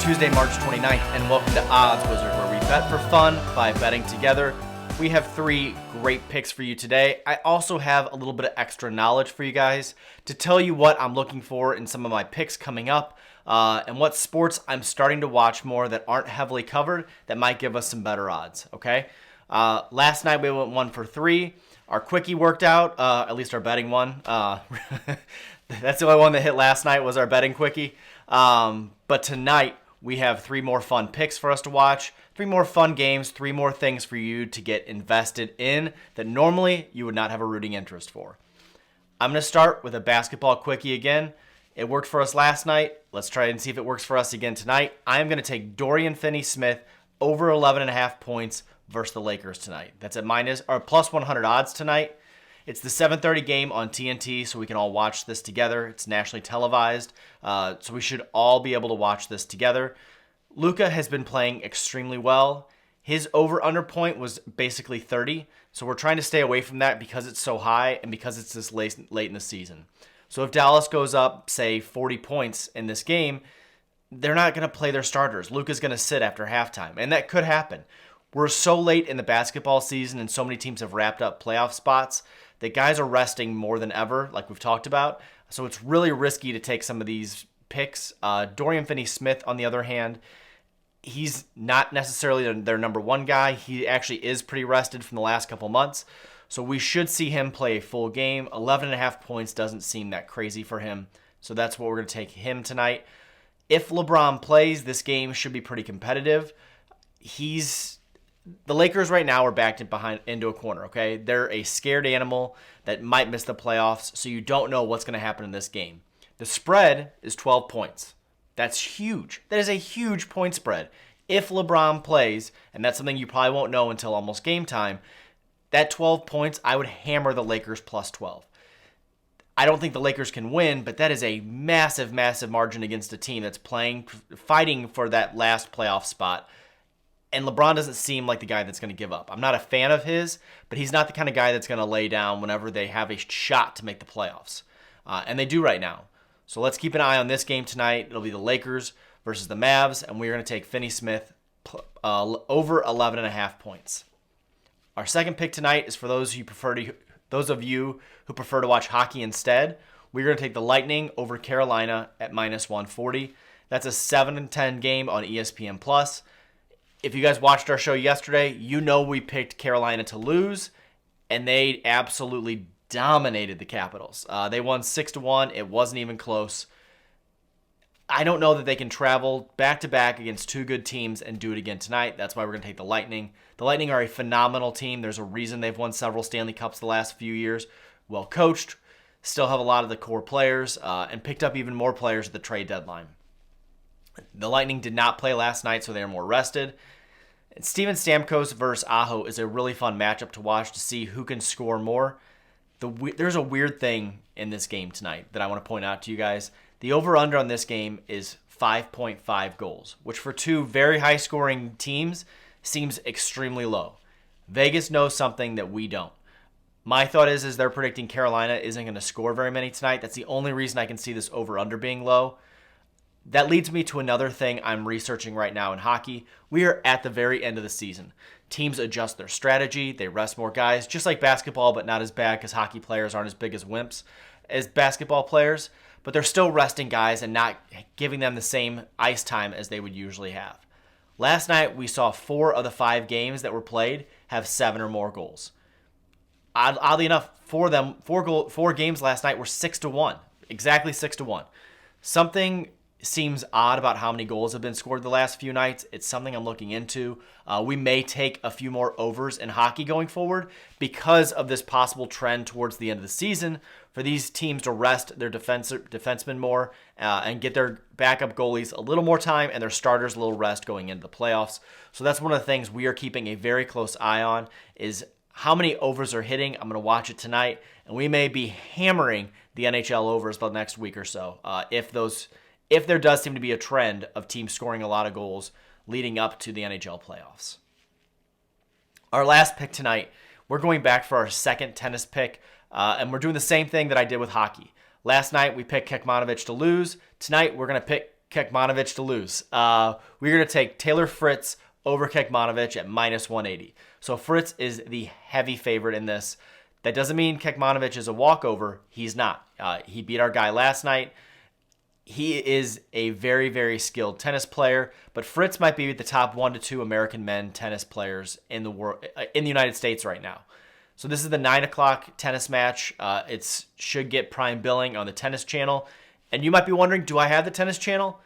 Tuesday, March 29th, and welcome to Odds Wizard, where we bet for fun by betting together. We have 3 great picks for you today. I also have a little bit of extra knowledge for you guys to tell you what I'm looking for in some of my picks coming up, and what sports I'm starting to watch more that aren't heavily covered that might give us some better odds, okay? Last night we went 1 for 3. Our Quickie worked out, at least our betting one. That's the only one that hit last night was our betting Quickie. But tonight we have 3 more fun picks for us to watch, 3 more fun games, 3 more things for you to get invested in that normally you would not have a rooting interest for. I'm going to start with a basketball Quickie again. It worked for us last night. Let's try and see if it works for us again tonight. I'm going to take Dorian Finney-Smith over 11.5 points versus the Lakers tonight. That's at plus 100 odds tonight. It's the 7:30 game on TNT, so we can all watch this together. It's nationally televised, so we should all be able to watch this together. Luka has been playing extremely well. His over-under point was basically 30, so we're trying to stay away from that because it's so high and because it's this late in the season. So if Dallas goes up, say, 40 points in this game, they're not going to play their starters. Luka's going to sit after halftime, and that could happen. We're so late in the basketball season and so many teams have wrapped up playoff spots that guys are resting more than ever, like we've talked about. So it's really risky to take some of these picks. Dorian Finney-Smith, on the other hand, he's not necessarily their number one guy. He actually is pretty rested from the last couple months. So we should see him play a full game. 11.5 points doesn't seem that crazy for him. So that's what we're going to take him tonight. If LeBron plays, this game should be pretty competitive. The Lakers right now are backed into a corner, okay? They're a scared animal that might miss the playoffs, so you don't know what's going to happen in this game. The spread is 12 points. That's huge. That is a huge point spread. If LeBron plays, and that's something you probably won't know until almost game time, that 12 points, I would hammer the Lakers plus 12. I don't think the Lakers can win, but that is a massive, massive margin against a team that's fighting for that last playoff spot. And LeBron doesn't seem like the guy that's going to give up. I'm not a fan of his, but he's not the kind of guy that's going to lay down whenever they have a shot to make the playoffs. And they do right now. So let's keep an eye on this game tonight. It'll be the Lakers versus the Mavs, and we're going to take Finney-Smith over 11.5 points. Our second pick tonight is for those of you who prefer to watch hockey instead. We're going to take the Lightning over Carolina at minus 140. That's a 7-10 game on ESPN+. If you guys watched our show yesterday, you know we picked Carolina to lose, and they absolutely dominated the Capitals. They won 6-1. It wasn't even close. I don't know that they can travel back-to-back against 2 good teams and do it again tonight. That's why we're going to take the Lightning. The Lightning are a phenomenal team. There's a reason they've won several Stanley Cups the last few years. Well coached, still have a lot of the core players, and picked up even more players at the trade deadline. The Lightning did not play last night, so they are more rested. Steven Stamkos versus Aho is a really fun matchup to watch to see who can score more. There's a weird thing in this game tonight that I want to point out to you guys. The over-under on this game is 5.5 goals, which for 2 very high-scoring teams seems extremely low. Vegas knows something that we don't. My thought is they're predicting Carolina isn't going to score very many tonight. That's the only reason I can see this over-under being low. That leads me to another thing I'm researching right now in hockey. We are at the very end of the season. Teams adjust their strategy. They rest more guys, just like basketball, but not as bad because hockey players aren't as big as wimps as basketball players. But they're still resting guys and not giving them the same ice time as they would usually have. Last night, we saw 4 of the 5 games that were played have 7 or more goals. Oddly enough, 4 games last night were 6-1. Exactly 6-1. Something seems odd about how many goals have been scored the last few nights. It's something I'm looking into. We may take a few more overs in hockey going forward because of this possible trend towards the end of the season for these teams to rest their defensemen more and get their backup goalies a little more time and their starters a little rest going into the playoffs. So that's one of the things we are keeping a very close eye on is how many overs are hitting. I'm going to watch it tonight, and we may be hammering the NHL overs the next week or so if there does seem to be a trend of teams scoring a lot of goals leading up to the NHL playoffs. Our last pick tonight, we're going back for our second tennis pick, and we're doing the same thing that I did with hockey. Last night, we picked Kekmanovic to lose. Tonight, we're going to pick Kekmanovic to lose. We're going to take Taylor Fritz over Kekmanovic at minus 180. So Fritz is the heavy favorite in this. That doesn't mean Kekmanovic is a walkover. He's not. He beat our guy last night. He is a very, very skilled tennis player, but Fritz might be the top 1 to 2 American men tennis players in the world, in the United States right now. So this is the 9 o'clock tennis match. It should get prime billing on the Tennis Channel. And you might be wondering, do I have the Tennis Channel?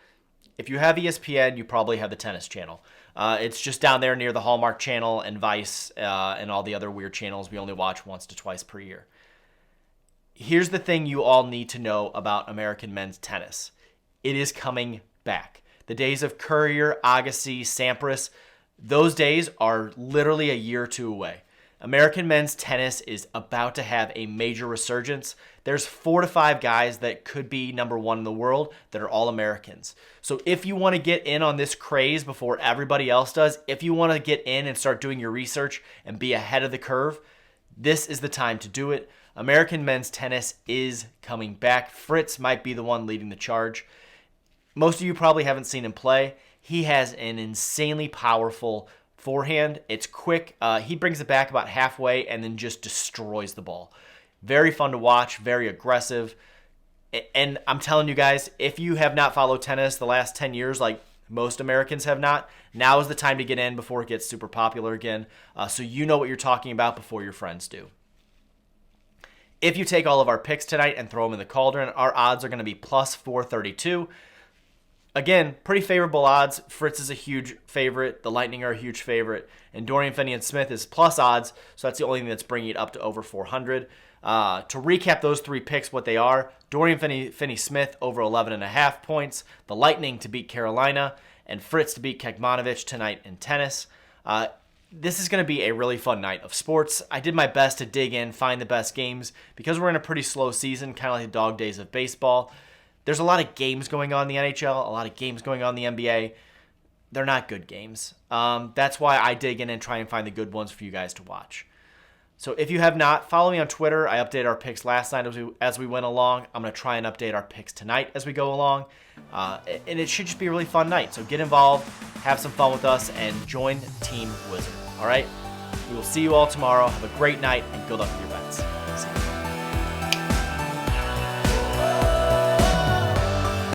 If you have ESPN, you probably have the Tennis Channel. It's just down there near the Hallmark Channel and Vice and all the other weird channels we only watch once to twice per year. Here's the thing you all need to know about American men's tennis. It is coming back. The days of Courier, Agassi, Sampras, those days are literally a year or two away. American men's tennis is about to have a major resurgence. There's 4 to 5 guys that could be number 1 in the world that are all Americans. So if you want to get in on this craze before everybody else does, if you want to get in and start doing your research and be ahead of the curve, this is the time to do it. American men's tennis is coming back. Fritz might be the one leading the charge. Most of you probably haven't seen him play. He has an insanely powerful forehand. It's quick. He brings it back about halfway and then just destroys the ball. Very fun to watch, very aggressive. And I'm telling you guys, if you have not followed tennis the last 10 years, like most Americans have not, now is the time to get in before it gets super popular again, so you know what you're talking about before your friends do. If you take all of our picks tonight and throw them in the cauldron, our odds are going to be plus 432. Again, pretty favorable odds. Fritz is a huge favorite. The Lightning are a huge favorite. And Dorian Finney-Smith is plus odds, so that's the only thing that's bringing it up to over 400. To recap those 3 picks, what they are: Dorian Finney-Smith over 11.5 points, the Lightning to beat Carolina, and Fritz to beat Kekmanovic tonight in tennis. This is going to be a really fun night of sports. I did my best to dig in, find the best games, because we're in a pretty slow season, kind of like the dog days of baseball. There's a lot of games going on in the NHL, a lot of games going on in the NBA. They're not good games. That's why I dig in and try and find the good ones for you guys to watch. So if you have not, follow me on Twitter. I updated our picks last night as we went along. I'm going to try and update our picks tonight as we go along. And it should just be a really fun night. So get involved, have some fun with us, and join Team Wizard. All right? We will see you all tomorrow. Have a great night, and good luck with your bets. See you.